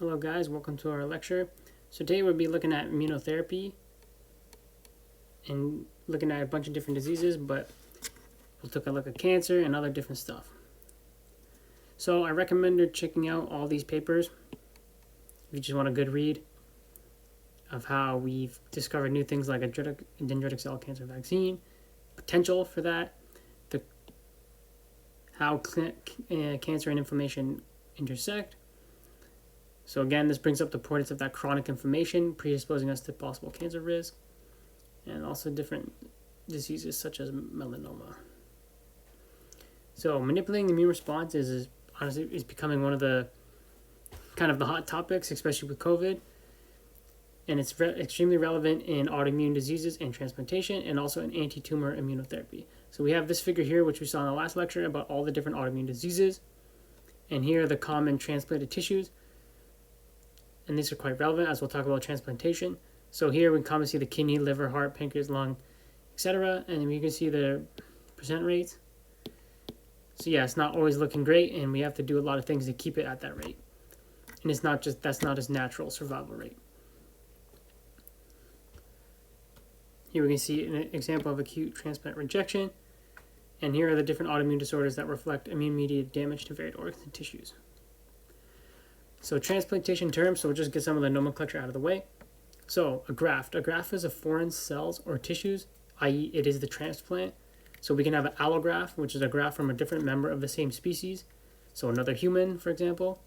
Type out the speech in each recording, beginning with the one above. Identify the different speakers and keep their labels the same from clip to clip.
Speaker 1: Hello guys, welcome to our lecture. So today we'll be looking at immunotherapy and looking at a bunch of different diseases, but we'll take a look at cancer and other different stuff. So I recommend checking out all these papers if you just want a good read of how we've discovered new things like a dendritic cell cancer vaccine, potential for that, how cancer and inflammation intersect. So again, this brings up the importance of that chronic inflammation, predisposing us to possible cancer risk, and also different diseases such as melanoma. So manipulating the immune response is becoming one of the kind of the hot topics, especially with COVID. And it's extremely relevant in autoimmune diseases and transplantation, and also in anti-Tumour immunotherapy. So we have this figure here, which we saw in the last lecture, about all the different autoimmune diseases. And here are the common transplanted tissues. And these are quite relevant as we'll talk about transplantation. So here we commonly see the kidney, liver, heart, pancreas, lung, etc. And you can see the percent rates. So yeah, it's not always looking great, and we have to do a lot of things to keep it at that rate. And that's not its natural survival rate. Here we can see an example of acute transplant rejection. And here are the different autoimmune disorders that reflect immune-mediated damage to varied organs and tissues. So transplantation terms, so we'll just get some of the nomenclature out of the way. So a graft. A graft is a foreign cells or tissues, i.e. it is the transplant. So we can have an allograft, which is a graft from a different member of the same species. So another human, for example.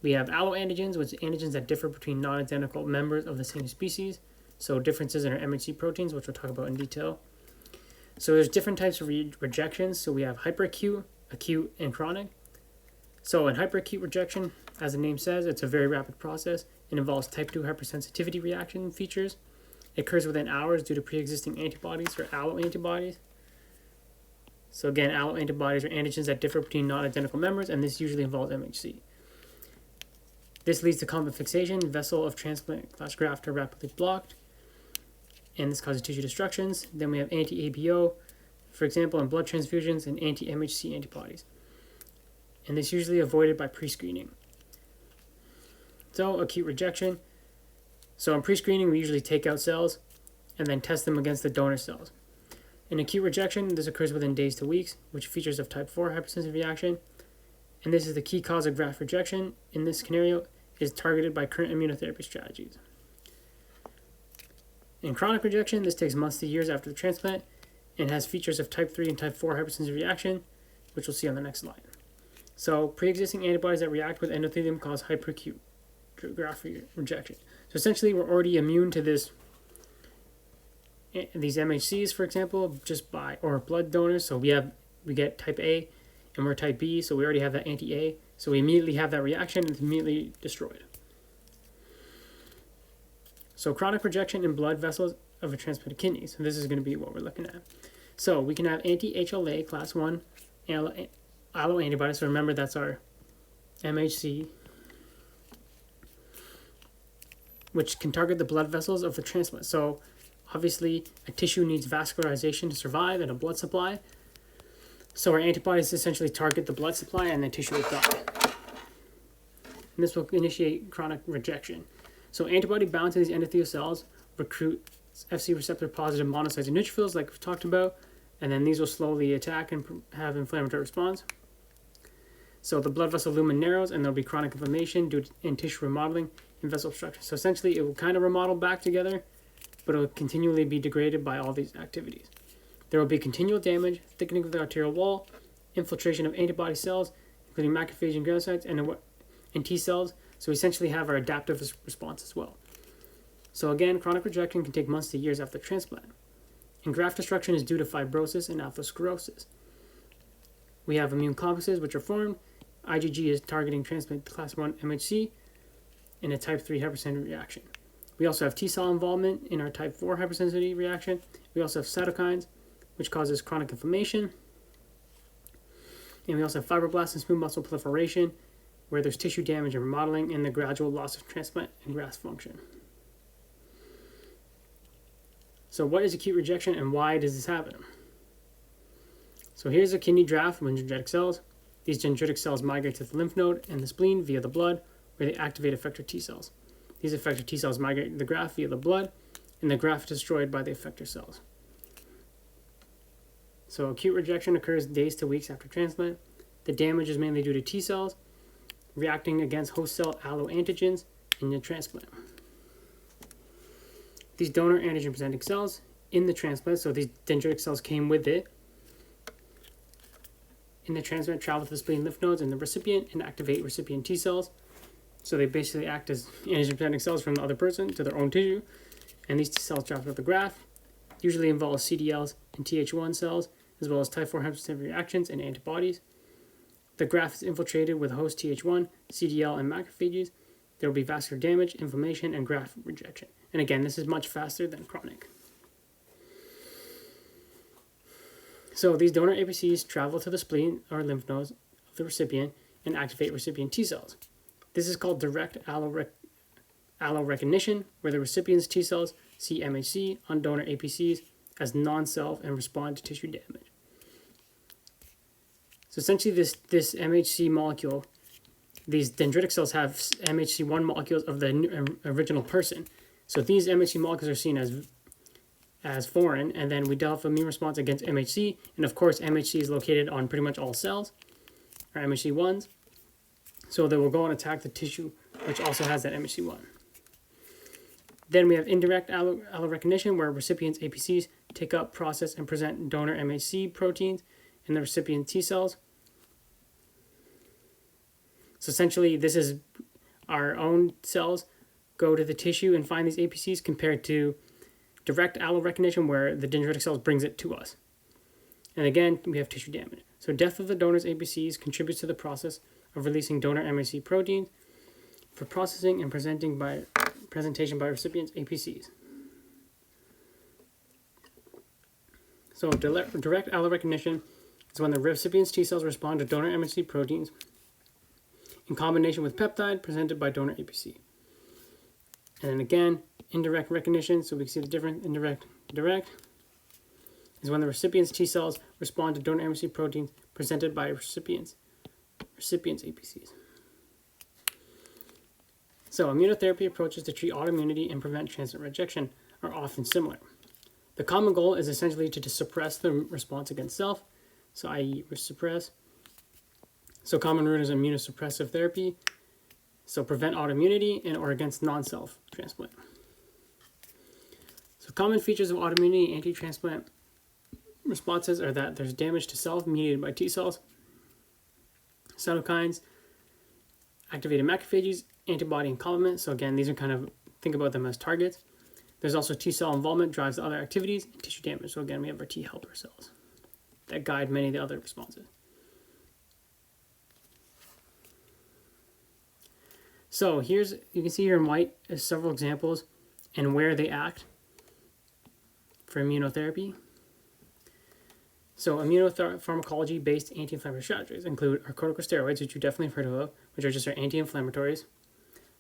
Speaker 1: We have alloantigens, which are antigens that differ between non-identical members of the same species. So differences in our MHC proteins, which we'll talk about in detail. So there's different types of rejections. So we have hyperacute, acute, and chronic. So in hyperacute rejection, as the name says, it's a very rapid process. It involves type 2 hypersensitivity reaction features. It occurs within hours due to pre-existing antibodies or alloantibodies. So again, alloantibodies are antigens that differ between non-identical members, and this usually involves MHC. This leads to complement fixation. Vessel of transplant class graft are rapidly blocked, and this causes tissue destructions. Then we have anti-ABO, for example, in blood transfusions, and anti-MHC antibodies. And this is usually avoided by pre-screening. So acute rejection. So in pre-screening, we usually take out cells and then test them against the donor cells. In acute rejection, this occurs within days to weeks, which features of type 4 hypersensitive reaction. And this is the key cause of graft rejection. In this scenario, is targeted by current immunotherapy strategies. In chronic rejection, this takes months to years after the transplant and has features of type 3 and type 4 hypersensitive reaction, which we'll see on the next slide. So pre-existing antibodies that react with endothelium cause hyperacute graft rejection. So essentially, we're already immune to these MHCs, for example, or blood donors. So we get type A, and we're type B, so we already have that anti-A. So we immediately have that reaction, and it's immediately destroyed. So chronic rejection in blood vessels of a transplanted kidney. So this is going to be what we're looking at. So we can have anti-HLA class 1 alloantibodies. So remember, that's our MHC, which can target the blood vessels of the transplant. So obviously, a tissue needs vascularization to survive and a blood supply. So our antibodies essentially target the blood supply, and the tissue will die. And this will initiate chronic rejection. So antibody bound to these endothelial cells recruit Fc receptor positive monocytes and neutrophils, like we've talked about, and then these will slowly attack and have inflammatory response. So the blood vessel lumen narrows, and there'll be chronic inflammation due to tissue remodeling and vessel obstruction. So essentially, it will kind of remodel back together, but it will continually be degraded by all these activities. There will be continual damage, thickening of the arterial wall, infiltration of antibody cells, including macrophage and granulocytes, and T cells. So we essentially have our adaptive response as well. So again, chronic rejection can take months to years after transplant. And graft destruction is due to fibrosis and atherosclerosis. We have immune complexes which are formed. IgG is targeting transplant class 1 MHC in a type 3 hypersensitivity reaction. We also have T cell involvement in our type 4 hypersensitivity reaction. We also have cytokines, which causes chronic inflammation. And we also have fibroblasts and smooth muscle proliferation, where there's tissue damage and remodeling and the gradual loss of transplant and graft function. So what is acute rejection, and why does this happen? So here's a kidney draft from dendritic cells. These dendritic cells migrate to the lymph node and the spleen via the blood, where they activate effector T cells. These effector T cells migrate to the graft via the blood, and the graft is destroyed by the effector cells. So acute rejection occurs days to weeks after transplant. The damage is mainly due to T cells reacting against host cell alloantigens in the transplant. These donor antigen presenting cells in the transplant, so these dendritic cells came with it, in the transplant travel to the spleen lymph nodes in the recipient and activate recipient T cells. So they basically act as antigen presenting cells from the other person to their own tissue, and these T cells travel to the graft. Usually involves CDLs and Th1 cells, as well as type 4 hepatitis reactions and antibodies. The graft is infiltrated with host Th1, CDL, and macrophages. There will be vascular damage, inflammation, and graft rejection. And again, this is much faster than chronic. So these donor APCs travel to the spleen or lymph nodes of the recipient and activate recipient T cells. This is called direct allorecognition, where the recipient's T cells see MHC on donor APCs as non-self and respond to tissue damage. So essentially this MHC molecule, these dendritic cells have MHC1 molecules of the original person. So these MHC molecules are seen as foreign, and then we develop immune response against MHC, and of course MHC is located on pretty much all cells, or MHC1s. So they will go and attack the tissue, which also has that MHC1. Then we have indirect allorecognition, where recipients' APCs take up, process, and present donor MHC proteins in the recipient T cells. So essentially, this is our own cells go to the tissue and find these APCs, compared to direct allorecognition, where the dendritic cells brings it to us. And again, we have tissue damage. So death of the donor's APCs contributes to the process of releasing donor MHC proteins for processing and presentation by recipients' APCs. So direct allorecognition is when the recipient's T cells respond to donor MHC proteins in combination with peptide presented by donor APC. And then again, indirect recognition, so we can see the difference, indirect, direct, is when the recipient's T cells respond to donor MHC proteins presented by recipients' APCs. So immunotherapy approaches to treat autoimmunity and prevent transplant rejection are often similar. The common goal is essentially to suppress the response against self, so i.e. suppress. So common route is immunosuppressive therapy, so prevent autoimmunity and or against non-self transplant. So common features of autoimmunity anti-transplant responses are that there's damage to self mediated by T cells, cytokines, activated macrophages, antibody and complement. So again, these are kind of, think about them as targets. There's also T cell involvement drives other activities, and tissue damage. So again, we have our T helper cells that guide many of the other responses. So you can see here in white is several examples and where they act for immunotherapy. So immunopharmacology-based anti-inflammatory strategies include our corticosteroids, which you definitely have heard of, which are just our anti-inflammatories.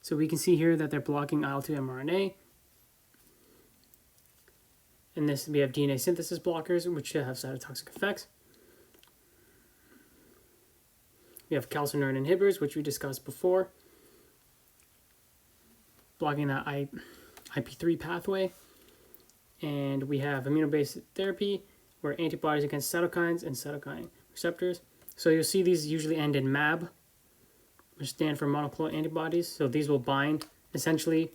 Speaker 1: So we can see here that they're blocking IL-2 mRNA. And this, we have DNA synthesis blockers, which have cytotoxic effects. We have calcineurin inhibitors, which we discussed before, blocking that IP3 pathway. And we have immune-based therapy, where antibodies against cytokines and cytokine receptors. So you'll see these usually end in Mab, which stand for monoclonal antibodies. So these will bind, essentially.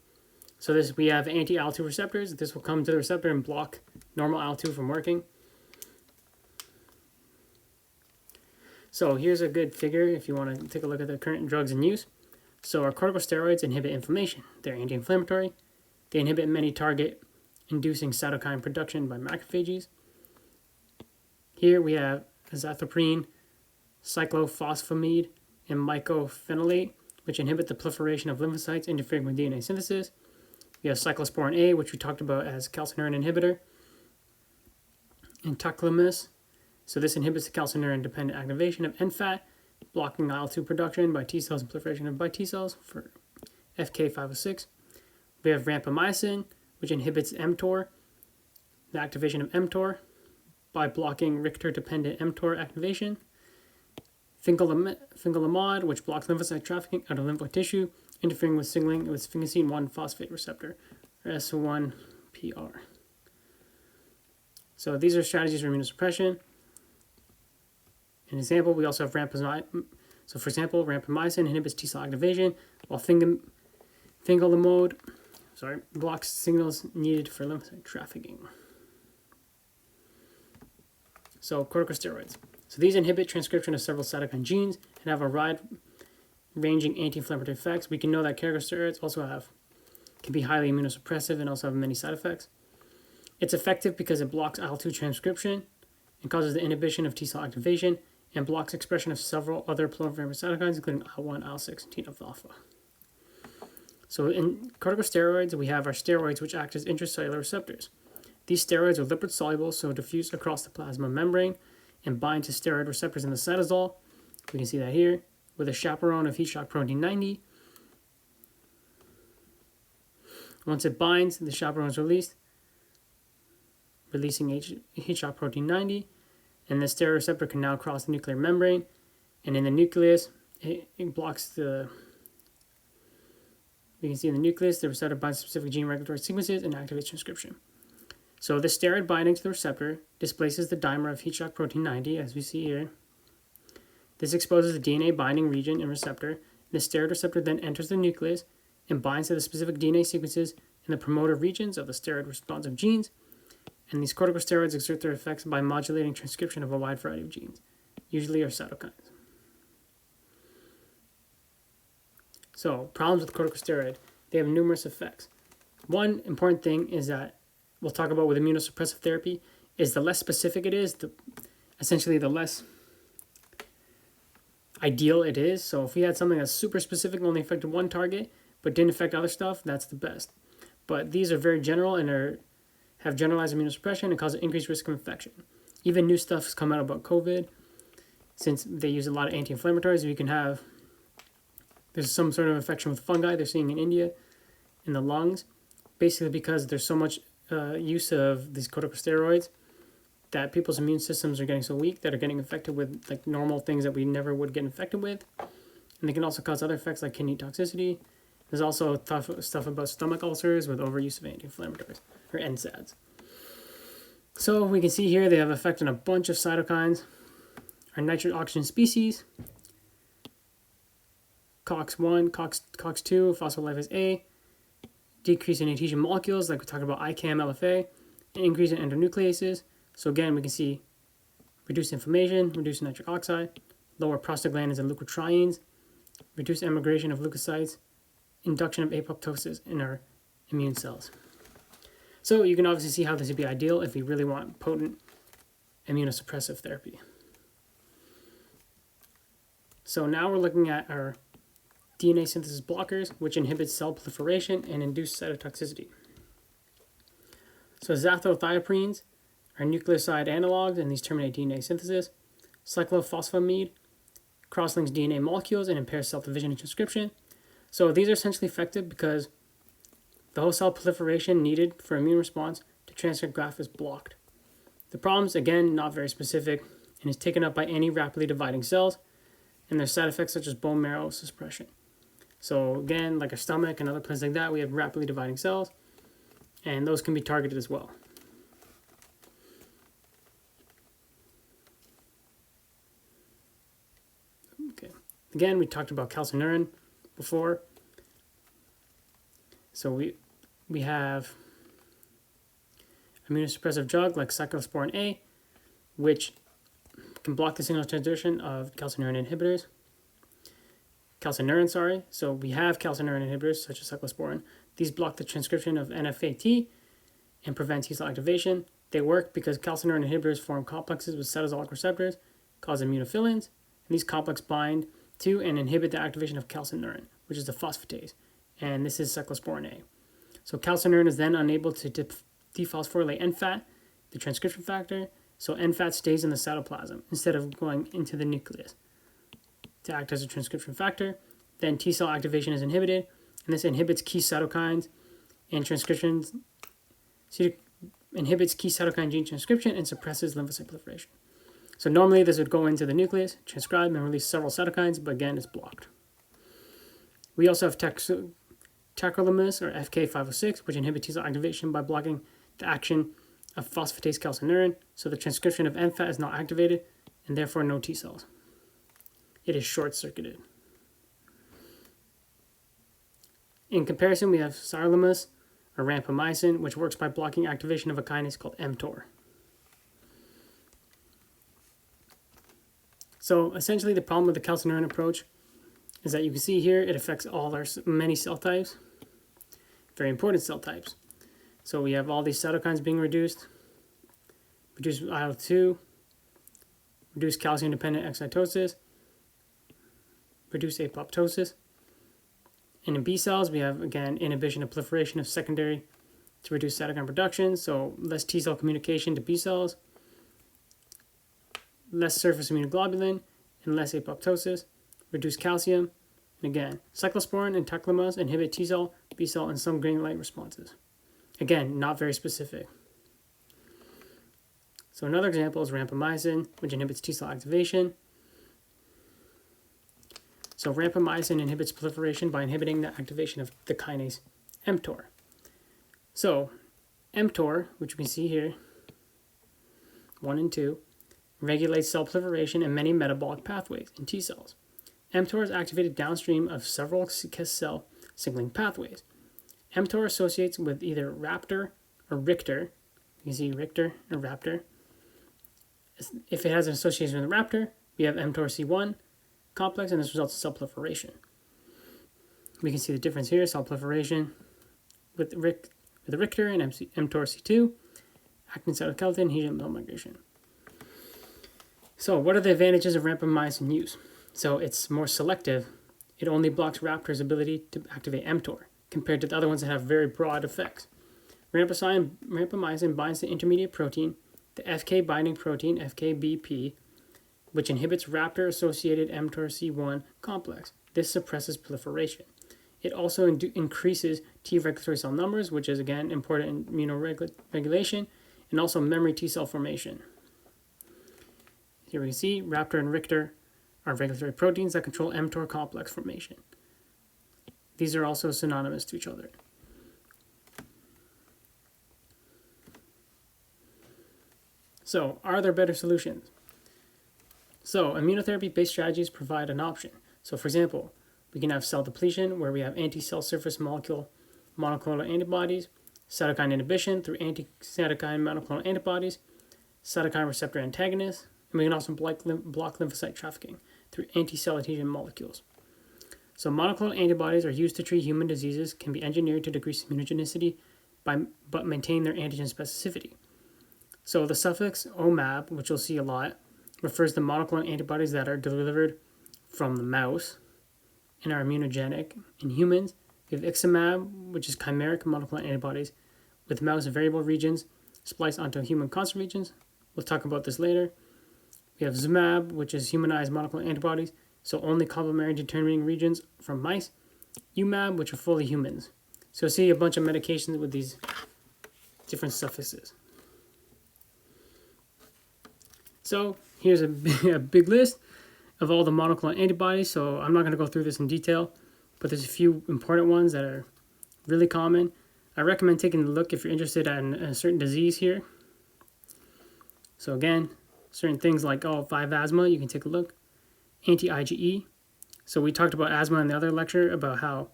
Speaker 1: So this, we have anti-IL-2 receptors. This will come to the receptor and block normal IL-2 from working. So here's a good figure if you want to take a look at the current drugs in use. So our corticosteroids inhibit inflammation. They're anti-inflammatory. They inhibit many target-inducing cytokine production by macrophages. Here we have azathioprine, cyclophosphamide, and mycophenolate, which inhibit the proliferation of lymphocytes, interfering with DNA synthesis. We have cyclosporin A, which we talked about as calcineurin inhibitor, and tacrolimus. So this inhibits the calcineurin-dependent activation of NFAT, blocking IL-2 production by T cells and proliferation by T cells for FK506. We have vancomycin, which inhibits mTOR, the activation of mTOR, by blocking Richter-dependent mTOR activation. fingolimod, which blocks lymphocyte trafficking out of lymphoid tissue, interfering with signaling with sphingosine 1-phosphate receptor, or S1PR. So these are strategies for immunosuppression. An example, we also have rampamycin. So for example, rampamycin inhibits T cell activation, while fingolimod blocks signals needed for lymphocyte trafficking. So corticosteroids. So these inhibit transcription of several cytokine genes and have a wide-ranging anti-inflammatory effects. We can know that corticosteroids also can be highly immunosuppressive and also have many side effects. It's effective because it blocks IL-2 transcription and causes the inhibition of T cell activation and blocks expression of several other proliferative cytokines, including IL-1, IL-6, and TNF-alpha. So in corticosteroids, we have our steroids, which act as intracellular receptors. These steroids are lipid soluble, so diffuse across the plasma membrane and bind to steroid receptors in the cytosol. We can see that here with a chaperone of heat shock protein 90. Once it binds, the chaperone is released, releasing heat shock protein 90, and the steroid receptor can now cross the nuclear membrane, and in the nucleus, it blocks we can see in the nucleus, the receptor binds specific gene regulatory sequences and activates transcription. So the steroid binding to the receptor displaces the dimer of heat shock protein 90, as we see here. This exposes the DNA binding region and receptor. The steroid receptor then enters the nucleus and binds to the specific DNA sequences in the promoter regions of the steroid responsive genes. And these corticosteroids exert their effects by modulating transcription of a wide variety of genes, usually are cytokines. So, problems with corticosteroid, they have numerous effects. One important thing is that we'll talk about with immunosuppressive therapy is the less specific it is, essentially the less ideal it is. So if we had something that's super specific, only affected one target, but didn't affect other stuff, that's the best. But these are very general and have generalized immunosuppression and cause an increased risk of infection. Even new stuff has come out about COVID. Since they use a lot of anti-inflammatories, there's some sort of infection with fungi they're seeing in India in the lungs, basically because there's so much use of these corticosteroids that people's immune systems are getting so weak that are getting infected with like normal things that we never would get infected with. And they can also cause other effects like kidney toxicity. There's also stuff about stomach ulcers with overuse of anti-inflammatories, or NSAIDs. So we can see here they have effect on a bunch of cytokines. Our nitrogen oxygen species, COX-1, COX-2, phospholipase A, decrease in adhesion molecules like we talked about ICAM, LFA, and increase in endonucleases. So again, we can see reduced inflammation, reduced nitric oxide, lower prostaglandins and leukotrienes, reduced emigration of leukocytes, induction of apoptosis in our immune cells. So you can obviously see how this would be ideal if we really want potent immunosuppressive therapy. So now we're looking at our DNA synthesis blockers, which inhibit cell proliferation and induce cytotoxicity. So xanthothiaprines are nucleoside analogs, and these terminate DNA synthesis. Cyclophosphamide cross-links DNA molecules and impairs cell division and transcription. So these are essentially effective because the whole cell proliferation needed for immune response to transfer graft is blocked. The problem's, again, not very specific and is taken up by any rapidly dividing cells, and there's side effects such as bone marrow suppression. So again, like our stomach and other places like that, we have rapidly dividing cells, and those can be targeted as well. Okay. Again, we talked about calcineurin before. So we have immunosuppressive drug like cyclosporin A, which can block the signal transduction of calcineurin inhibitors. So we have calcineurin inhibitors such as cyclosporin. These block the transcription of NFAT and prevent T cell activation. They work because calcineurin inhibitors form complexes with cytosolic receptors, cause immunophilins, and these complexes bind to and inhibit the activation of calcineurin, which is the phosphatase, and this is cyclosporin A. So calcineurin is then unable to dephosphorylate NFAT, the transcription factor, so NFAT stays in the cytoplasm instead of going into the nucleus to act as a transcription factor. Then T cell activation is inhibited, and this inhibits key cytokines and transcriptions, inhibits key cytokine gene transcription and suppresses lymphocyte proliferation. So normally this would go into the nucleus, transcribe, and release several cytokines, but again, it's blocked. We also have tacrolimus, or FK506, which inhibits T cell activation by blocking the action of phosphatase calcineurin, so the transcription of MFAT is not activated, and therefore no T cells. It is short-circuited. In comparison, we have sirolimus, or rampamycin, which works by blocking activation of a kinase called mTOR. So essentially the problem with the calcineurin approach is that you can see here it affects all our many cell types, very important cell types. So we have all these cytokines being reduced, reduced IL-2, reduced calcium-dependent excitosis, reduced apoptosis. And in B cells, we have, again, inhibition of proliferation of secondary to reduce cytokine production, so less T cell communication to B cells, less surface immunoglobulin, and less apoptosis, reduced calcium, and again, cyclosporin and tacrolimus inhibit T cell, B cell, and some granulate responses. Again, not very specific. So another example is rampamycin, which inhibits T cell activation. So rampamycin inhibits proliferation by inhibiting the activation of the kinase mTOR. So mTOR, which we see here, 1 and 2, regulates cell proliferation and many metabolic pathways in T cells. mTOR is activated downstream of several cell signaling pathways. mTOR associates with either Raptor or Richter. You can see Richter or Raptor. If it has an association with Raptor, we have mTORC1 complex, and this results in cell proliferation. We can see the difference here, cell proliferation with the Richter and mTORC2, actin cytoskeleton, helium cell migration. So what are the advantages of rampamycin use? So it's more selective. It only blocks Raptor's ability to activate mTOR, compared to the other ones that have very broad effects. Rampamycin binds the intermediate protein, the FK binding protein, FKBP, which inhibits Raptor-associated mTORC1 complex. This suppresses proliferation. It also increases T regulatory cell numbers, which is, again, important in immunoregulation, and also memory T cell formation. Here we can see Raptor and Richter are regulatory proteins that control mTOR complex formation. These are also synonymous to each other. So, are there better solutions? So, immunotherapy-based strategies provide an option. So, for example, we can have cell depletion, where we have anti-cell surface molecule monoclonal antibodies, cytokine inhibition through anti-cytokine monoclonal antibodies, cytokine receptor antagonists, and we can also block lymphocyte trafficking through anti-cell adhesion molecules. So, monoclonal antibodies are used to treat human diseases, can be engineered to decrease immunogenicity, but maintain their antigen specificity. So, the suffix OMAB, which you'll see a lot, refers to monoclonal antibodies that are delivered from the mouse and are immunogenic. In humans, we have Iximab, which is chimeric monoclonal antibodies with mouse variable regions spliced onto human constant regions. We'll talk about this later. We have Zumab, which is humanized monoclonal antibodies, so only complementary determining regions from mice. UMAB, which are fully humans. So you'll see a bunch of medications with these different suffixes. So here's a big list of all the monoclonal antibodies, so I'm not going to go through this in detail, but there's a few important ones that are really common. I recommend taking a look if you're interested in a certain disease here. So again, certain things like if I have asthma, you can take a look. Anti-IgE. So we talked about asthma in the other lecture, about how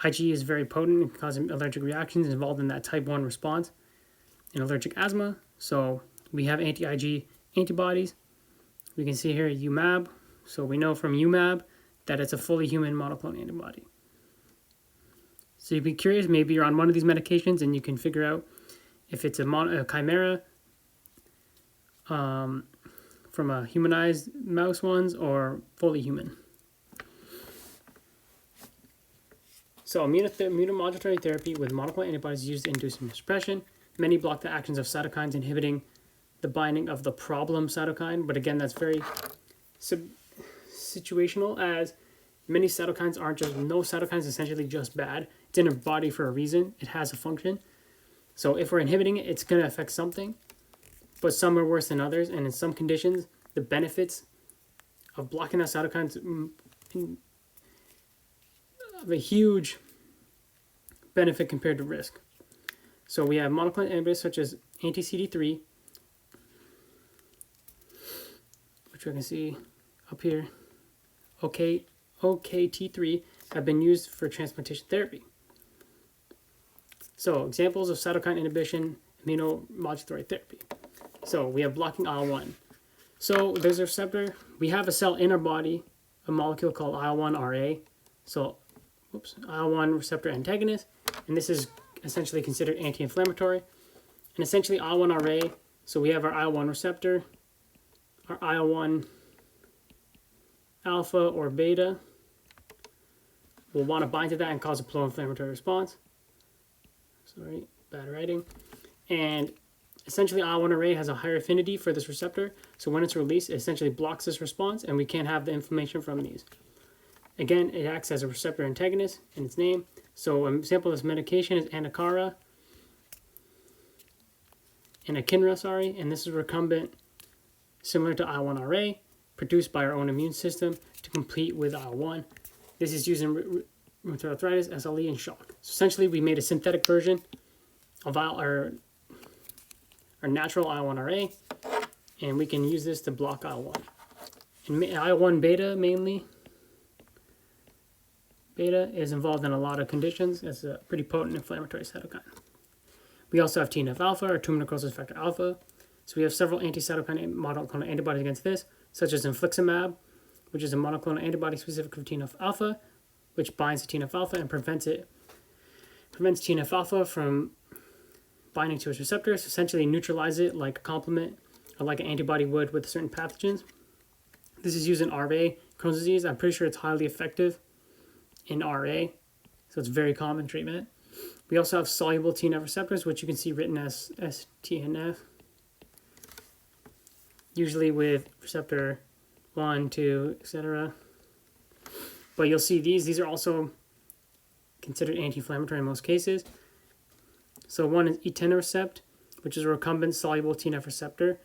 Speaker 1: IgE is very potent in causing allergic reactions involved in that type 1 response in allergic asthma. So we have anti-IgE antibodies. We can see here UMAB. So we know from UMAB that it's a fully human monoclonal antibody. So you'd be curious, maybe you're on one of these medications and you can figure out if it's a chimera from a humanized mouse ones or fully human. So immunomodulatory therapy with monoclonal antibodies used to induce immunosuppression. Many block the actions of cytokines, inhibiting the binding of the problem cytokine, but again, that's very situational, as many cytokines aren't just, no cytokine is essentially just bad. It's in our body for a reason. It has a function. So if we're inhibiting it, it's going to affect something. but some are worse than others, and in some conditions, the benefits of blocking out cytokines have a huge benefit compared to risk. So we have monoclonal antibodies such as anti-CD3, which we can see up here, OKT3, have been used for transplantation therapy. So examples of cytokine inhibition, immunomodulatory therapy. So we have blocking IL-1. So there's a receptor. We have a cell in our body, a molecule called IL-1RA. So, IL-1 receptor antagonist, and this is essentially considered anti-inflammatory. And essentially IL-1RA, so we have our IL-1 receptor, our IL-1 alpha or beta will want to bind to that and cause a pro-inflammatory response. Sorry, bad writing. And essentially IL-1RA has a higher affinity for this receptor, so when it's released, it essentially blocks this response, and we can't have the inflammation from these. Again, it acts as a receptor antagonist in its name. So an example of this medication is anakinra, and this is recombinant, similar to IL-1RA, produced by our own immune system to compete with IL-1. This is used in rheumatoid arthritis, SLE, and shock. So essentially, we made a synthetic version of our natural IL-1RA, and we can use this to block IL-1. And IL-1 beta mainly. Beta is involved in a lot of conditions as a pretty potent inflammatory cytokine. We also have TNF-alpha, or tumor necrosis factor alpha. So we have several anti-cytokine monoclonal antibodies against this, such as infliximab, which is a monoclonal antibody specific for TNF-alpha, which binds to TNF-alpha and prevents TNF-alpha from binding to its receptors, essentially neutralize it like a complement or like an antibody would with certain pathogens. This is used in RA, Crohn's disease. I'm pretty sure it's highly effective in RA, so it's very common treatment. We also have soluble TNF receptors, which you can see written as STNF, usually with receptor 1, 2, etc. But you'll see these are also considered anti-inflammatory in most cases. So one is etanercept, which is a recombinant soluble TNF receptor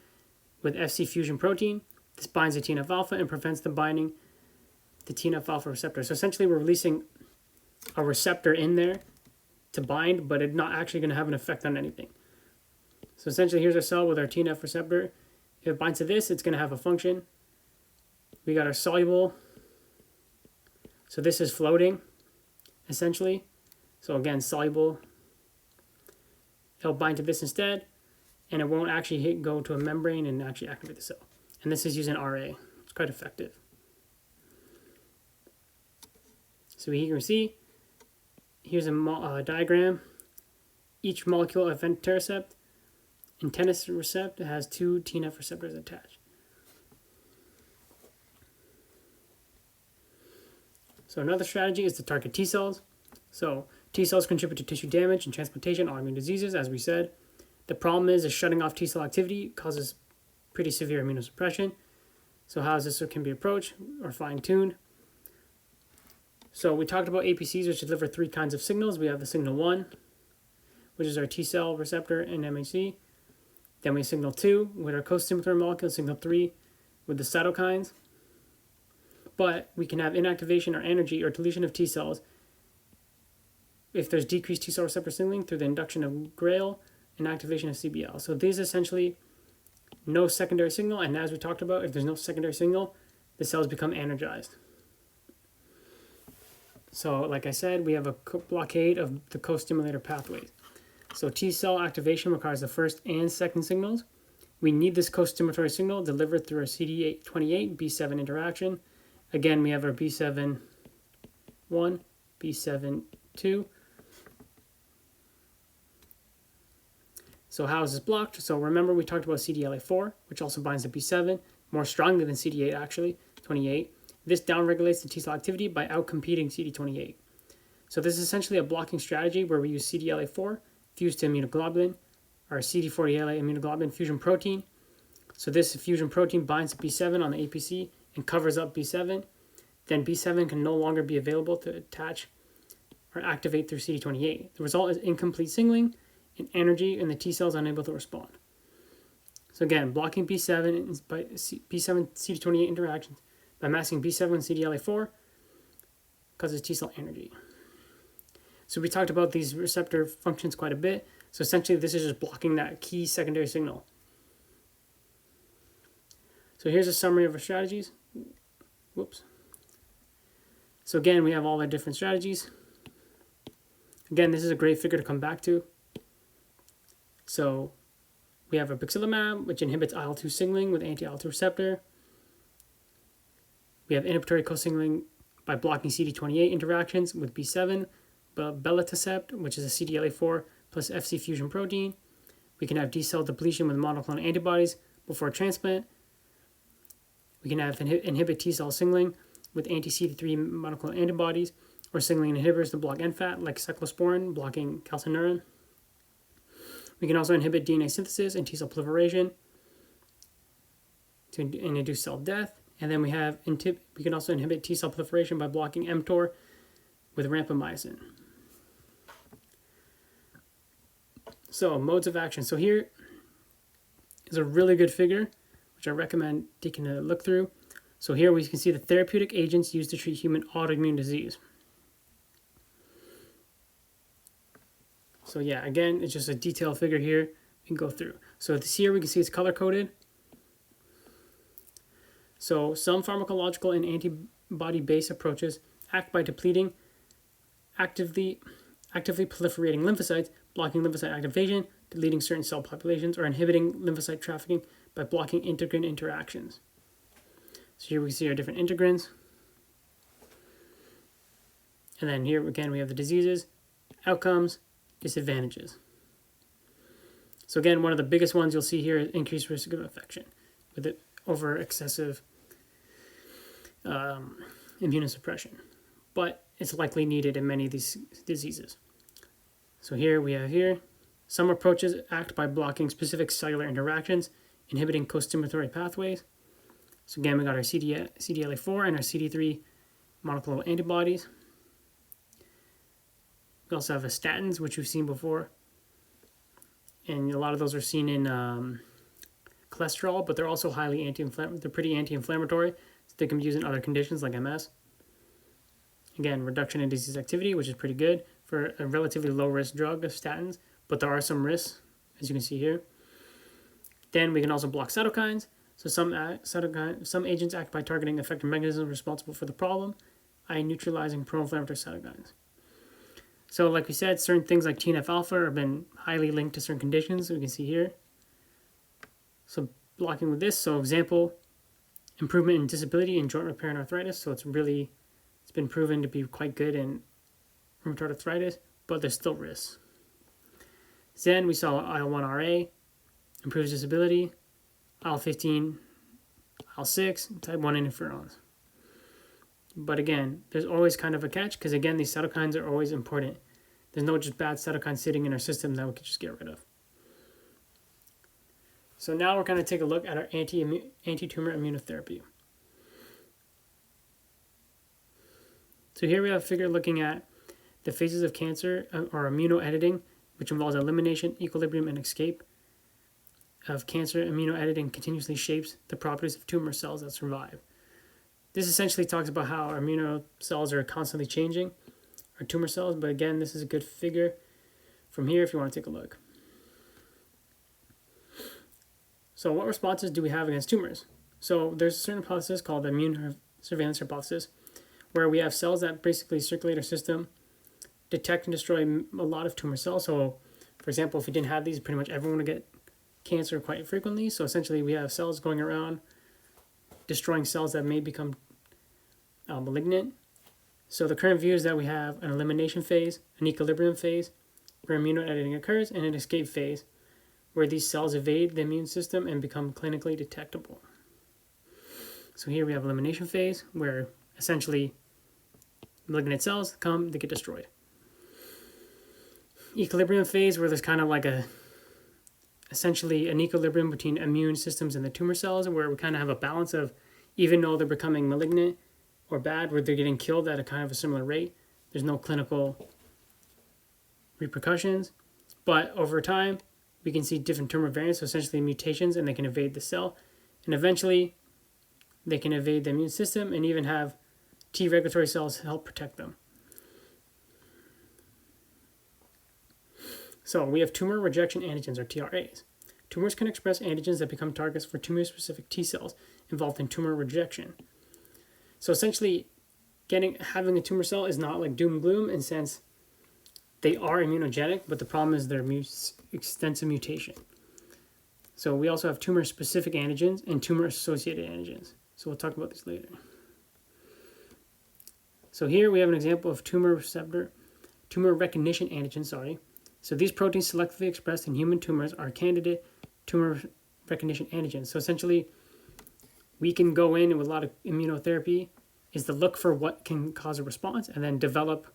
Speaker 1: with Fc fusion protein. This binds to TNF-alpha and prevents the binding to TNF-alpha receptor. So essentially we're releasing a receptor in there to bind, but it's not actually going to have an effect on anything. So essentially here's our cell with our TNF receptor. If it binds to this, it's going to have a function. We got our soluble. So this is floating, essentially. So again, soluble. It'll bind to this instead, and it won't actually go to a membrane and actually activate the cell. And this is using RA. It's quite effective. So here you can see, here's a diagram. Each molecule of etanercept and etanercept has 2 TNF receptors attached. So another strategy is to target T cells. So T cells contribute to tissue damage and transplantation, autoimmune diseases, as we said. The problem is shutting off T cell activity causes pretty severe immunosuppression. So how is this can be approached or fine-tuned? So we talked about APCs, which deliver 3 kinds of signals. We have the signal 1, which is our T cell receptor and MHC. Then we have signal 2 with our co-stimulatory molecule, signal 3 with the cytokines. But we can have inactivation or energy or deletion of T cells if there's decreased T cell receptor signaling through the induction of GRAIL and activation of CBL. So these essentially no secondary signal, and as we talked about, if there's no secondary signal, the cells become energized. So like I said, we have a blockade of the co-stimulator pathways. So T cell activation requires the first and second signals. We need this co-stimulatory signal delivered through our CD28 B7 interaction. Again, we have our B7-1, B7-2. So how is this blocked? So remember we talked about CDLA4, which also binds to B7, more strongly than CD8 actually, 28. This downregulates the T cell activity by outcompeting CD28. So this is essentially a blocking strategy where we use CDLA4 fused to immunoglobulin, our CD40LA immunoglobulin fusion protein. So this fusion protein binds to B7 on the APC and covers up B7. Then B7 can no longer be available to attach or activate through CD28. The result is incomplete signaling and energy, and the T cell is unable to respond. So again, blocking B7 by B7 CD28 interactions by masking B7 and CTLA4 causes T cell anergy. So we talked about these receptor functions quite a bit. So essentially, this is just blocking that key secondary signal. So here's a summary of our strategies. Whoops. So again, we have all our different strategies. Again, this is a great figure to come back to. So we have obexelimab, which inhibits IL-2 signaling with anti-IL-2 receptor. We have inhibitory co-signaling by blocking CD28 interactions with B7, belatacept, which is a CTLA4 plus Fc fusion protein. We can have D-cell depletion with monoclonal antibodies before transplant. We can have inhibit T-cell signaling with anti-CD3 monoclonal antibodies or signaling inhibitors to block NFAT, like cyclosporin, blocking calcineurin. We can also inhibit DNA synthesis and T-cell proliferation to induce cell death. And then we can also inhibit T-cell proliferation by blocking mTOR with rampamycin. So modes of action. So here is a really good figure, which I recommend taking a look through. So here we can see the therapeutic agents used to treat human autoimmune disease. So yeah, again, it's just a detailed figure here we can go through. So this here we can see it's color-coded. So some pharmacological and antibody-based approaches act by depleting actively proliferating lymphocytes, blocking lymphocyte activation, deleting certain cell populations, or inhibiting lymphocyte trafficking by blocking integrin interactions. So here we see our different integrins. And then here again we have the diseases, outcomes, disadvantages. So again, one of the biggest ones you'll see here is increased risk of infection with it over excessive immunosuppression. But it's likely needed in many of these diseases. So here we have some approaches act by blocking specific cellular interactions, inhibiting co-stimulatory pathways. So again, we got our CTLA4 and our CD3 monoclonal antibodies. We also have statins, which we've seen before. And a lot of those are seen in cholesterol, but they're also highly anti-inflammatory. They're pretty anti-inflammatory, so they can be used in other conditions like MS. Again, reduction in disease activity, which is pretty good for a relatively low-risk drug of statins, but there are some risks, as you can see here. Then we can also block cytokines. So some agents act by targeting effector mechanisms responsible for the problem, i.e. neutralizing pro-inflammatory cytokines. So like we said, certain things like TNF-alpha have been highly linked to certain conditions, we can see here. So blocking with this, so example, improvement in disability in joint repair and arthritis. So it's been proven to be quite good in rheumatoid arthritis, but there's still risks. Then we saw IL-1RA, improves disability, IL-15, IL-6, type 1 interferons. But again, there's always kind of a catch, because again, these cytokines are always important. There's no just bad cytokines sitting in our system that we could just get rid of. So now we're going to take a look at our anti-tumor immunotherapy. So here we have a figure looking at the phases of cancer or immunoediting, which involves elimination, equilibrium, and escape of cancer. Immunoediting continuously shapes the properties of tumor cells that survive. This essentially talks about how our immuno cells are constantly changing, our tumor cells, but again, this is a good figure from here if you want to take a look. So what responses do we have against tumors? So there's a certain hypothesis called the immune surveillance hypothesis, where we have cells that basically circulate our system, detect and destroy a lot of tumor cells. So for example, if we didn't have these, pretty much everyone would get cancer quite frequently. So essentially we have cells going around destroying cells that may become malignant. So the current view is that we have an elimination phase, an equilibrium phase, where immunoediting occurs, and an escape phase, where these cells evade the immune system and become clinically detectable. So here we have elimination phase, where essentially malignant cells come, they get destroyed. Equilibrium phase, where there's kind of like essentially an equilibrium between immune systems and the tumor cells, where we kind of have a balance of, even though they're becoming malignant or bad, where they're getting killed at a kind of a similar rate, there's no clinical repercussions, but over time we can see different tumor variants, so essentially mutations, and they can evade the cell. And eventually, they can evade the immune system and even have T regulatory cells help protect them. So we have tumor rejection antigens, or TRAs. Tumors can express antigens that become targets for tumor-specific T cells involved in tumor rejection. So essentially, having a tumor cell is not like doom and gloom, in the sense they are immunogenic, but the problem is their extensive mutation. So we also have tumor-specific antigens and tumor-associated antigens. So we'll talk about this later. So here we have an example of tumor recognition antigen, So these proteins selectively expressed in human tumors are candidate tumor recognition antigens. So essentially, we can go in with a lot of immunotherapy is to look for what can cause a response and then develop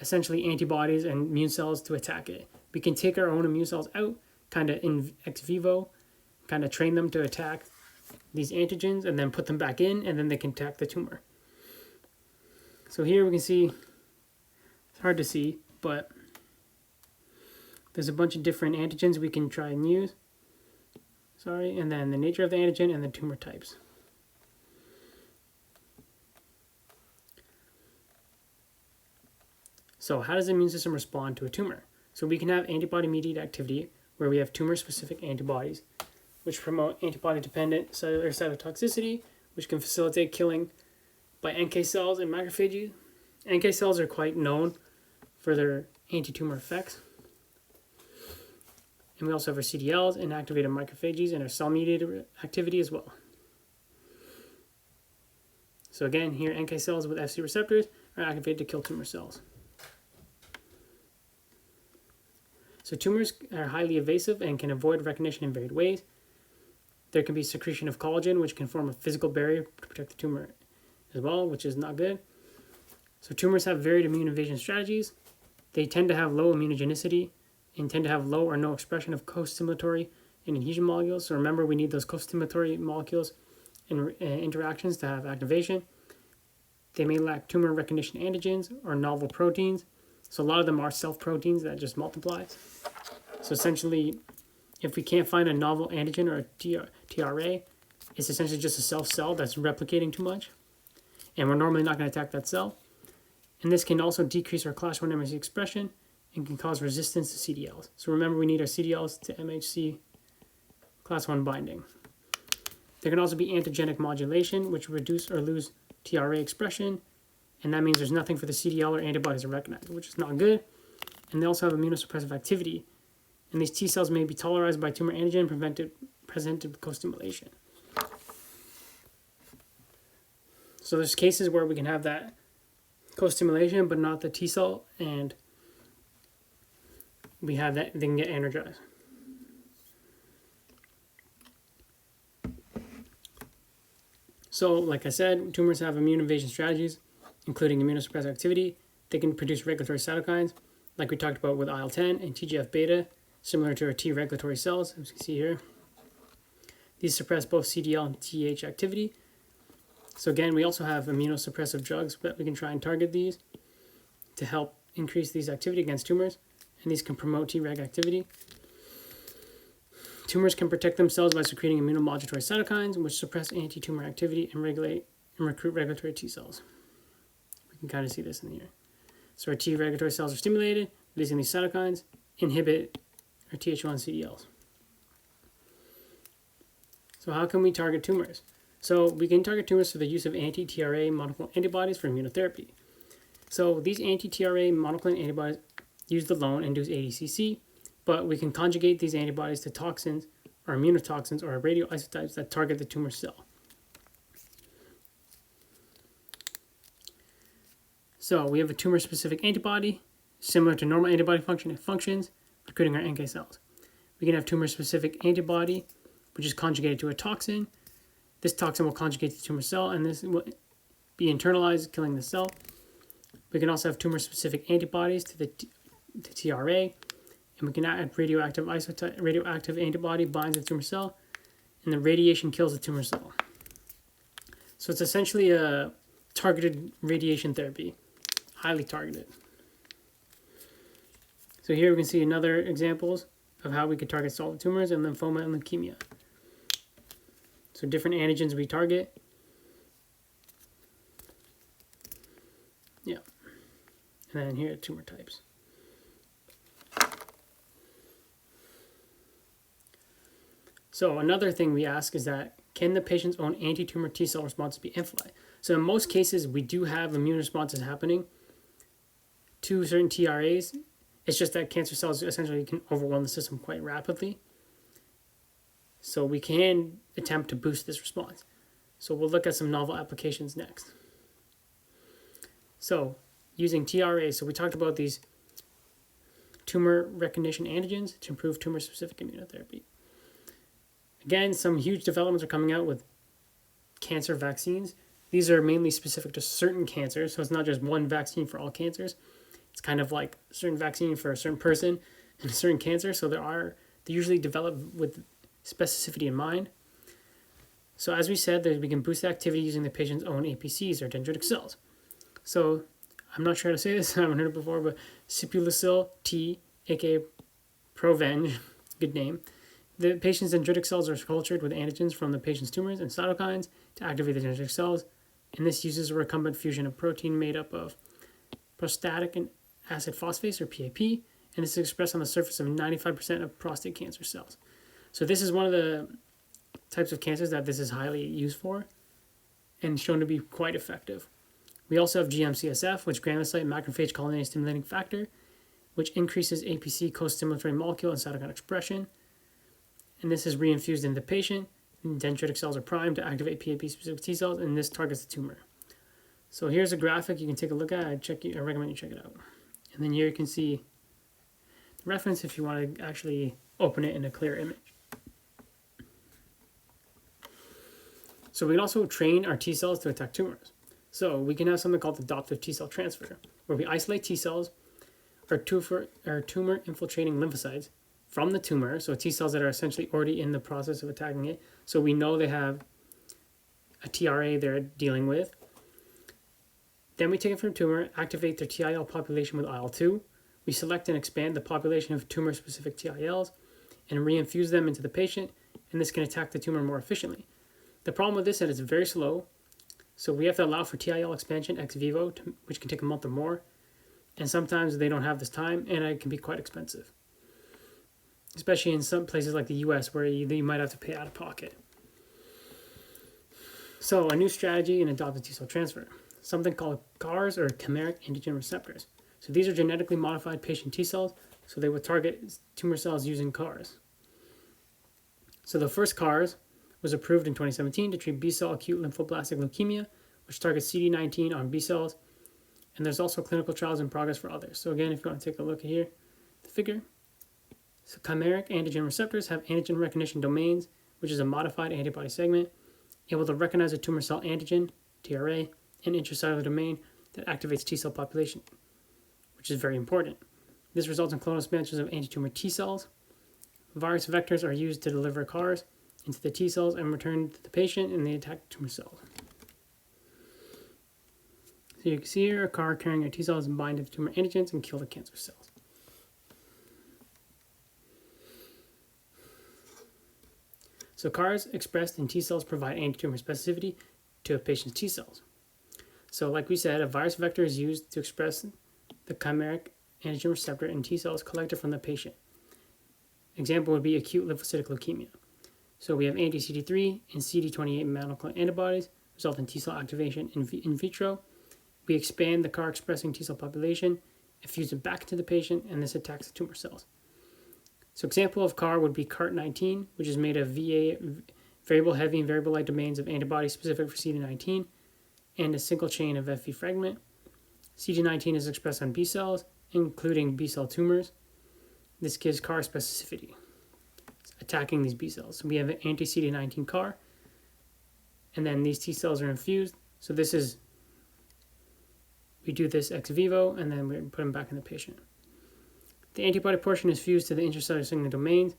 Speaker 1: essentially antibodies and immune cells to attack it. We can take our own immune cells out, kind of in ex vivo, kind of train them to attack these antigens and then put them back in, and then they can attack the tumor. So here we can see, it's hard to see, but there's a bunch of different antigens we can try and use. And then the nature of the antigen and the tumor types. So how does the immune system respond to a tumor? So we can have antibody-mediated activity, where we have tumor-specific antibodies, which promote antibody-dependent cellular cytotoxicity, which can facilitate killing by NK cells and macrophages. NK cells are quite known for their anti-tumor effects. And we also have our CDLs, inactivated macrophages, and our cell-mediated activity as well. So again, here NK cells with Fc receptors are activated to kill tumor cells. So tumors are highly evasive and can avoid recognition in varied ways. There can be secretion of collagen, which can form a physical barrier to protect the tumor as well, which is not good. So tumors have varied immune evasion strategies. They tend to have low immunogenicity and tend to have low or no expression of co-stimulatory and adhesion molecules. So remember, we need those co-stimulatory molecules and interactions to have activation. They may lack tumor recognition antigens or novel proteins. So a lot of them are self-proteins that just multiply. So essentially, if we can't find a novel antigen or a TRA, it's essentially just a self-cell that's replicating too much. And we're normally not going to attack that cell. And this can also decrease our class 1 MHC expression and can cause resistance to CDLs. So remember, we need our CDLs to MHC class 1 binding. There can also be antigenic modulation, which reduce or lose TRA expression. And that means there's nothing for the CDL or antibodies to recognize, which is not good. And they also have immunosuppressive activity. And these T cells may be tolerized by tumor antigen presented with co-stimulation. So there's cases where we can have that co-stimulation, but not the T cell, and we have that, they can get energized. So, like I said, tumors have immune evasion strategies, including immunosuppressive activity. They can produce regulatory cytokines, like we talked about with IL-10 and TGF-beta, similar to our T regulatory cells, as you can see here. These suppress both CDL and TH activity. So again, we also have immunosuppressive drugs that we can try and target these to help increase these activity against tumors, and these can promote Treg activity. Tumors can protect themselves by secreting immunomodulatory cytokines, which suppress anti-tumor activity and regulate and recruit regulatory T cells. We can kind of see this in here. So our T regulatory cells are stimulated, releasing these cytokines, inhibit our Th1 CDLs. So how can we target tumors? So we can target tumors through the use of anti-TRA monoclonal antibodies for immunotherapy. So these anti-TRA monoclonal antibodies used alone induce ADCC, but we can conjugate these antibodies to toxins or immunotoxins or radioisotopes that target the tumor cell. So we have a tumor-specific antibody, similar to normal antibody function. It functions, recruiting our NK cells. We can have tumor-specific antibody, which is conjugated to a toxin. This toxin will conjugate to the tumor cell, and this will be internalized, killing the cell. We can also have tumor-specific antibodies to the TRA, and we can add radioactive antibody binds the tumor cell, and the radiation kills the tumor cell. So it's essentially a targeted radiation therapy, highly targeted. So here we can see another examples of how we could target solid tumors in lymphoma and leukemia. So different antigens we target. Yeah. And then here are tumor types. So another thing we ask is that, can the patient's own anti-tumor T cell responses be amplified? So in most cases, we do have immune responses happening to certain TRAs. It's just that cancer cells essentially can overwhelm the system quite rapidly. So we can attempt to boost this response. So we'll look at some novel applications next. So using TRAs, so we talked about these tumor recognition antigens to improve tumor-specific immunotherapy. Again, some huge developments are coming out with cancer vaccines. These are mainly specific to certain cancers, so it's not just one vaccine for all cancers. It's kind of like a certain vaccine for a certain person and a certain cancer, so they're usually developed with specificity in mind. So as we said, we can boost the activity using the patient's own APCs, or dendritic cells. So I'm not sure how to say this, I haven't heard it before, but Sipuleucel T, aka Provenge, good name. The patient's dendritic cells are cultured with antigens from the patient's tumors and cytokines to activate the dendritic cells, and this uses a recombinant fusion of protein made up of prostatic acid phosphase, or PAP, and this is expressed on the surface of 95% of prostate cancer cells. So this is one of the types of cancers that this is highly used for and shown to be quite effective. We also have GM-CSF, which granulocyte macrophage colony stimulating factor, which increases APC co-stimulatory molecule and cytokine expression. And this is reinfused in the patient, and dendritic cells are primed to activate PAP-specific T cells, and this targets the tumor. So here's a graphic you can take a look at. I recommend you check it out. And then here you can see the reference if you want to actually open it in a clear image. So we can also train our T cells to attack tumors. So we can have something called adoptive T cell transfer, where we isolate T cells or tumor infiltrating lymphocytes from the tumor, so T cells that are essentially already in the process of attacking it. So we know they have a TRA they're dealing with. Then we take it from the tumor, activate their TIL population with IL-2. We select and expand the population of tumor-specific TILs and reinfuse them into the patient, and this can attack the tumor more efficiently. The problem with this is that it's very slow, so we have to allow for TIL expansion ex vivo, which can take a month or more, and sometimes they don't have this time, and it can be quite expensive, especially in some places like the US where you might have to pay out of pocket. So a new strategy in adoptive T cell transfer, something called CARs, or chimeric antigen receptors. So these are genetically modified patient T cells, so they would target tumor cells using CARs. So the first CARs was approved in 2017 to treat B-cell acute lymphoblastic leukemia, which targets CD19 on B cells, and there's also clinical trials in progress for others. So again, if you want to take a look here, the figure. So chimeric antigen receptors have antigen recognition domains, which is a modified antibody segment, able to recognize a tumor cell antigen, TRA, and intracellular domain that activates T cell population, which is very important. This results in clonal expansions of anti-tumor T cells. Virus vectors are used to deliver CARs into the T cells and return to the patient, and they attack tumor cells. So you can see here a CAR carrying a T cells and bind to the tumor antigens and kill the cancer cells. So CARs expressed in T cells provide anti-tumor specificity to a patient's T cells. So like we said, a virus vector is used to express the chimeric antigen receptor in T cells collected from the patient. Example would be acute lymphocytic leukemia. So we have anti-CD3 and CD28 monoclonal antibodies result in T cell activation in vitro. We expand the CAR expressing T cell population, infuse it back into the patient, and this attacks the tumor cells. So example of CAR would be CART19, which is made of VA, variable heavy and variable light domains of antibodies specific for CD19, and a single chain of Fv fragment. CD19 is expressed on B cells, including B cell tumors. This gives CAR specificity, attacking these B cells. So we have an anti-CD19 CAR, and then these T cells are infused. So we do this ex vivo, and then we put them back in the patient. The antibody portion is fused to the intracellular signaling domains,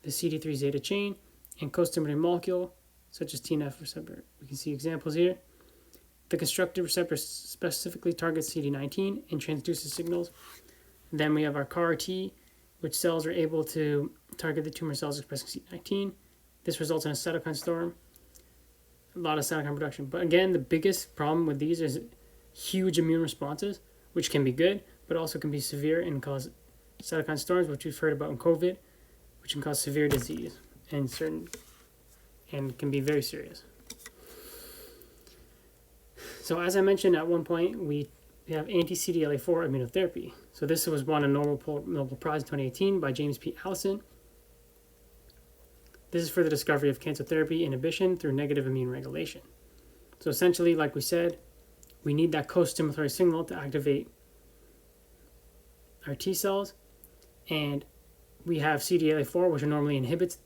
Speaker 1: the CD3 zeta chain, and co-stimulating molecule, such as TNF receptor. We can see examples here. The constructed receptor specifically targets CD19 and transduces signals. Then we have our CAR-T which cells are able to target the tumor cells expressing CD19. This results in a cytokine storm, a lot of cytokine production. But again, the biggest problem with these is huge immune responses, which can be good, but also can be severe and cause cytokine storms, which we've heard about in COVID, which can cause severe disease and can be very serious. So as I mentioned at one point, we have anti-CTLA-4 immunotherapy. So this was won a Nobel Prize in 2018 by James P. Allison. This is for the discovery of cancer therapy inhibition through negative immune regulation. So essentially, like we said, we need that co-stimulatory signal to activate our T cells, and we have CTLA-4, which normally inhibits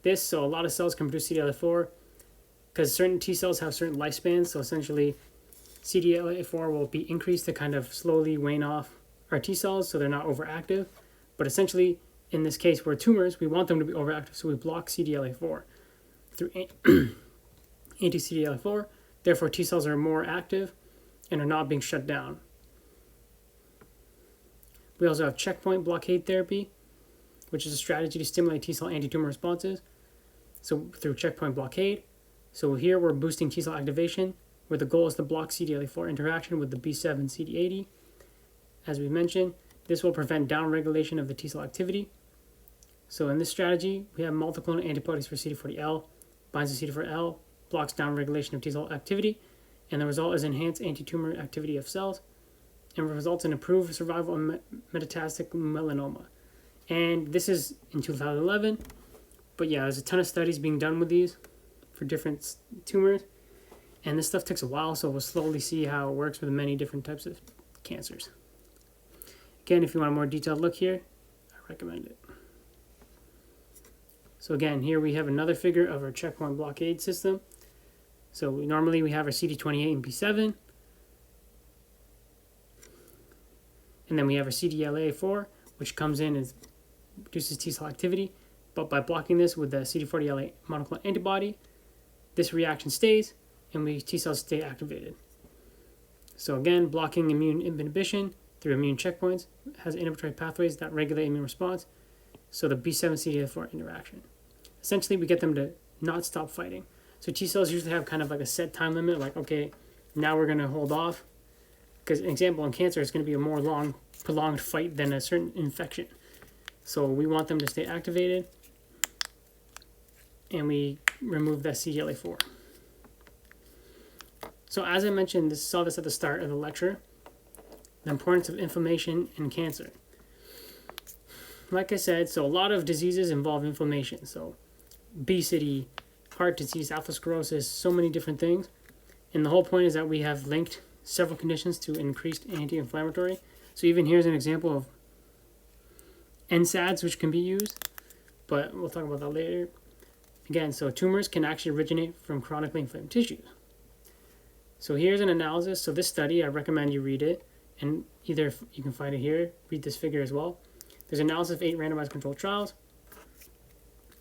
Speaker 1: this. So a lot of cells can produce CTLA-4 because certain T cells have certain lifespans. So essentially, CTLA-4 will be increased to kind of slowly wane off our T cells so they're not overactive. But essentially, in this case, where tumors, we want them to be overactive, so we block CTLA-4 through anti-CTLA-4. Therefore, T cells are more active and are not being shut down. We also have checkpoint blockade therapy, which is a strategy to stimulate T cell anti-tumor responses. So through checkpoint blockade. So here we're boosting T cell activation, where the goal is to block CTLA-4 interaction with the B7 CD80. As we mentioned, this will prevent downregulation of the T cell activity. So in this strategy, we have multiclonal antibodies for CD40L, binds to CD40L, blocks downregulation of T cell activity, and the result is enhanced anti-tumor activity of cells, and results in improved survival in metastatic melanoma. And this is in 2011, but yeah, there's a ton of studies being done with these for different tumors, and this stuff takes a while, so we'll slowly see how it works with many different types of cancers. Again, if you want a more detailed look here, I recommend it. So again, here we have another figure of our checkpoint blockade system. So normally we have our CD28 and B7, and then we have our CTLA-4, which comes in and reduces T cell activity. But by blocking this with the CD40L monoclonal antibody, this reaction stays, and T cells stay activated. So again, blocking immune inhibition through immune checkpoints has inhibitory pathways that regulate immune response. So the B7 CTLA-4 interaction. Essentially, we get them to not stop fighting. So T cells usually have kind of like a set time limit, like, okay, now we're going to hold off. Because an example in cancer, it's going to be a more prolonged fight than a certain infection. So we want them to stay activated, and we remove that CTLA-4. So as I mentioned, saw this at the start of the lecture, the importance of inflammation in cancer. Like I said, so a lot of diseases involve inflammation. So obesity, heart disease, atherosclerosis, so many different things. And the whole point is that we have linked several conditions to increased anti-inflammatory. So even here's an example of NSAIDs, which can be used, but we'll talk about that later. Again, so tumors can actually originate from chronically inflamed tissues. So here's an analysis. So this study, I recommend you read it, and either you can find it here, read this figure as well. There's an analysis of 8 randomized controlled trials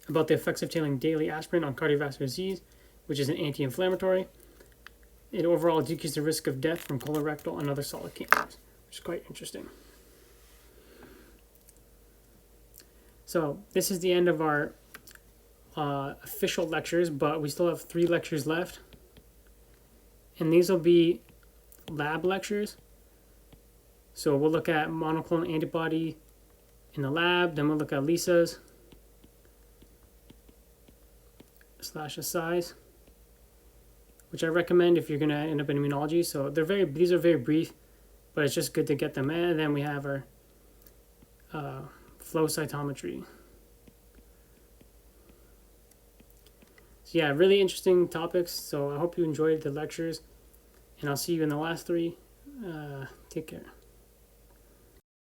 Speaker 1: about the effects of taking daily aspirin on cardiovascular disease, which is an anti-inflammatory. It overall decreased the risk of death from colorectal and other solid cancers, which is quite interesting. So this is the end of our official lectures, but we still have 3 lectures left. And these will be lab lectures. So we'll look at monoclonal antibody in the lab, then we'll look at LISAs /Asci's, which I recommend if you're going to end up in immunology. So these are very brief, but it's just good to get them in. And then we have our flow cytometry. So yeah, really interesting topics. So I hope you enjoyed the lectures, and I'll see you in the last 3. Take care.